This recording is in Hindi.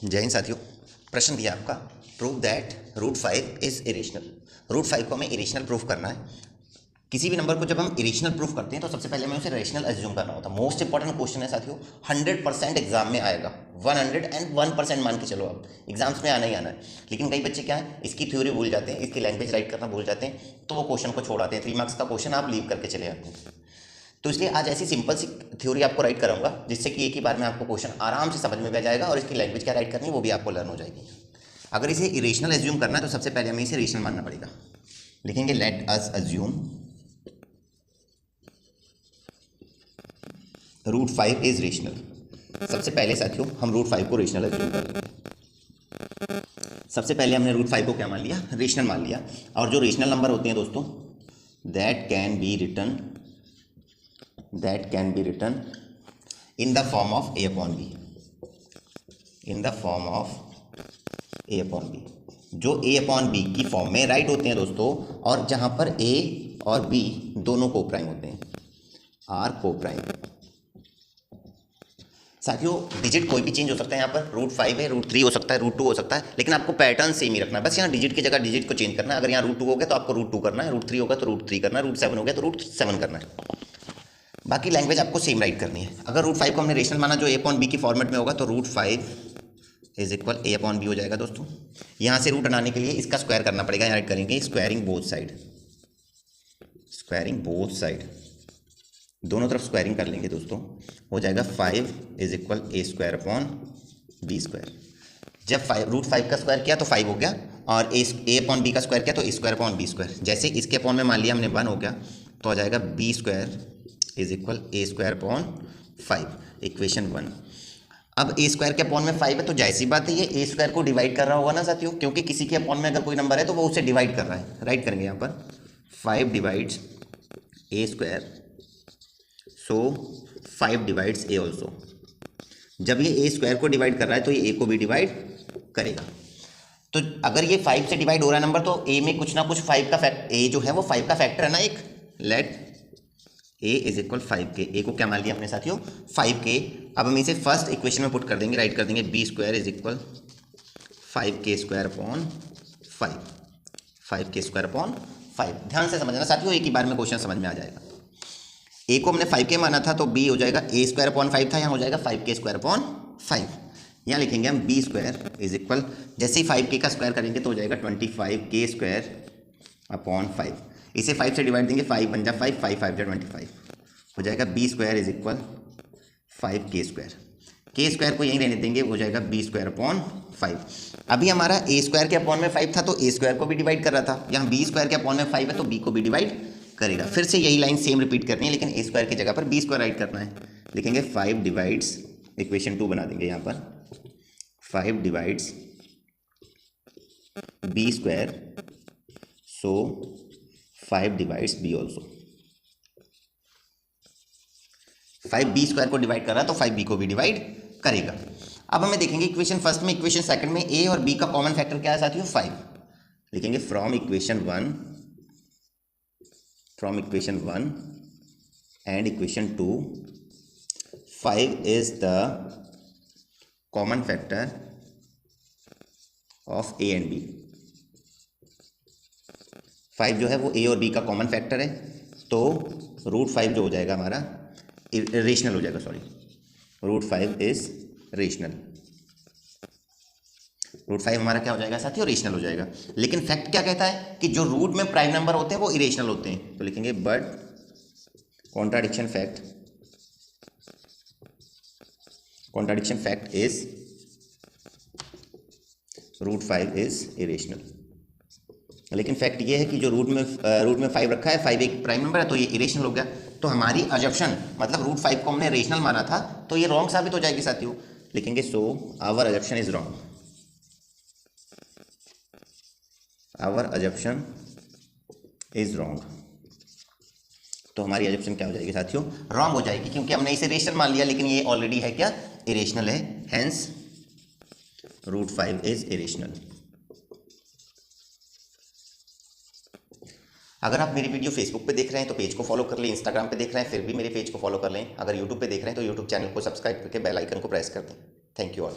जय हिंद साथियों। प्रश्न दिया आपका, prove that root 5 is irrational. Root 5 को हमें इरेशनल प्रूफ करना है। किसी भी नंबर को जब हम इरेशनल प्रूफ करते हैं तो सबसे पहले हमें उसे रेशनल एज्यूम करना होता है। मोस्ट इंपॉर्टेंट क्वेश्चन है साथियों, 100% एग्जाम में आएगा। 101% मान के चलो, आप एग्जाम्स में आना ही आना है। लेकिन कई बच्चे क्या है, इसकी थ्योरी भूल जाते हैं, इसकी लैंग्वेज राइट करना भूल जाते हैं, तो वो क्वेश्चन को छोड़ आते हैं। 3 मार्क्स का क्वेश्चन आप लीव करके चले जाते हैं। तो इसलिए आज ऐसी सिंपल सी थ्योरी आपको राइट कराऊंगा जिससे कि एक ही बार में आपको क्वेश्चन आराम से समझ में भी आ जाएगा और इसकी लैंग्वेज क्या राइट करनी है वो भी आपको लर्न हो जाएगी। अगर इसे इरेशनल एज्यूम करना है तो सबसे पहले हमें इसे रेशनल मानना पड़ेगा। लिखेंगे let us assume root 5 is rational. सबसे पहले साथियों हम रूट 5 को रेशनल एज्यूम कर लेंगे। सबसे पहले हमने रूट 5 को क्या मान लिया, रेशनल मान लिया। और जो रेशनल नंबर होते हैं दोस्तों, that can be written in the form of a upon b, in the form of a upon b, जो a upon b की फॉर्म में राइट होते हैं दोस्तों, और जहां पर a और b दोनों को प्राइम होते हैं, आर को प्राइम। साथियों डिजिट कोई भी चेंज हो सकता है, यहाँ पर रूट 5 है, रूट 3 हो सकता है, रूट 2 हो सकता है, लेकिन आपको पैटर्न सेम ही रखना है। बस यहाँ डिजिट की जगह डिजिट को चेंज करना है। अगर यहाँ रूट 2 हो गया तो आपको रूट 2 करना है, रूट 3 होगा तो रूट 3 करना है, रूट 7 हो गया तो रूट 7 करना है। बाकी लैंग्वेज आपको सेम राइट करनी है। अगर रूट 5 को हमने रेशनल माना जो a अपॉन बी की फॉर्मेट में होगा तो root 5 is equal a upon B हो जाएगा दोस्तों। यहाँ से रूट हटाने के लिए इसका स्क्वायर करना पड़ेगा, यहाँ राइट करेंगे स्क्वायरिंग बोथ साइड, दोनों तरफ स्क्वायरिंग कर लेंगे दोस्तों। हो जाएगा 5 is equal a square upon B square. जब रूट 5 का स्क्वायर किया तो 5 हो गया, और a अपॉन बी का स्क्वायर किया तो a square upon B square. जैसे इसके अपॉन में मान लिया हमने 1 हो गया तो आ जाएगा b square is equal a square upon 5, equation 1। अब a स्क्वायर के अपॉन में 5 है तो जायज़ सी बात है ये a स्क्वायर को डिवाइड कर रहा होगा ना साथियों, क्योंकि किसी के अपॉन में अगर कोई नंबर है तो वो उसे डिवाइड कर रहा है। राइट करेंगे यहाँ पर 5 divides a square, so 5 divides a also. जब ये a स्क्वायर को डिवाइड कर रहा है तो ये a को भी डिवाइड करेगा। तो अगर ये 5 से डिवाइड हो रहा है नंबर तो a में कुछ ना कुछ 5 का फैक्ट, a जो है वो 5 का फैक्टर है ना एक। Let a is equal 5k। a को क्या मान लिया हमने साथियों, 5k। अब हम इसे फर्स्ट इक्वेशन में पुट कर देंगे, राइट कर देंगे b square is equal 5k square upon 5k square upon 5। ध्यान से समझना साथियों, एक ही बार में क्वेश्चन समझ में आ जाएगा। a को हमने 5k माना था तो b हो जाएगा a स्क्वायर अपॉन 5 था, यहाँ हो जाएगा 5k स्क्वायर अपॉन 5। यहाँ लिखेंगे हम b स्क्वायर इज इक्वल, जैसे ही 5k का स्क्वायर करेंगे तो हो जाएगा 25k स्क्वायर अपॉन 5। इसे 5 से डिवाइड देंगे, 5 बन जा 5, 5 5 जा 25, हो जाएगा b square is equal 5k square. k square को यहीं रहने देंगे, हो जाएगा b स्क्वायर अपॉन 5। अभी हमारा a स्क्वायर के अपॉन में 5 था तो a स्क्वायर को भी डिवाइड कर रहा था, यहाँ b स्क्वायर के अपॉन में 5 है तो b को भी डिवाइड करेगा। फिर से यही लाइन सेम रिपीट करनी है, लेकिन a स्क्वायर की जगह पर b स्क्वायर राइट करना है। लिखेंगे 5 डिवाइड्स, इक्वेशन 2 बना देंगे यहाँ पर 5 डिवाइड्स b स्क्वायर, सो 5 divides b also. 5 b square को डिवाइड कर रहा है तो 5 b को भी डिवाइड करेगा। अब हमें देखेंगे इक्वेशन फर्स्ट में, इक्वेशन सेकंड में a और b का कॉमन फैक्टर क्या है साथियों, 5। लिखेंगे from equation 1 and equation 2 5 is the common factor of a and b। 5 जो है वो a और b का कॉमन फैक्टर है, तो रूट 5 जो हो जाएगा हमारा रेशनल हो जाएगा, sorry root 5 is rational. Root 5 हमारा क्या हो जाएगा साथियों, रेशनल हो जाएगा। लेकिन फैक्ट क्या कहता है कि जो रूट में प्राइम नंबर होते हैं वो इरेशनल होते हैं। तो लिखेंगे but contradiction fact is root 5 is irrational. लेकिन फैक्ट ये है कि जो रूट में 5 रखा है, 5 एक प्राइम नंबर है तो ये इरेशनल हो गया। तो हमारी अजम्पशन मतलब रूट 5 को हमने रेशनल माना था तो ये रॉन्ग साबित हो जाएगी साथियों। लिखेंगे so our assumption is wrong, our assumption is wrong. तो हमारी अजम्पशन क्या हो जाएगी साथियों, रॉन्ग हो जाएगी, क्योंकि हमने इसे रेशनल मान लिया लेकिन ये ऑलरेडी है क्या, इरेशनल है। Hence root 5 is irrational. अगर आप मेरी वीडियो फेसबुक पे देख रहे हैं तो पेज को फॉलो कर लें, इंस्टाग्राम पे देख रहे हैं फिर भी मेरे पेज को फॉलो कर लें, अगर यूट्यूब पे देख रहे हैं तो यूट्यूब चैनल को सब्सक्राइब करके बेल आइकन को प्रेस कर दें। Thank you all.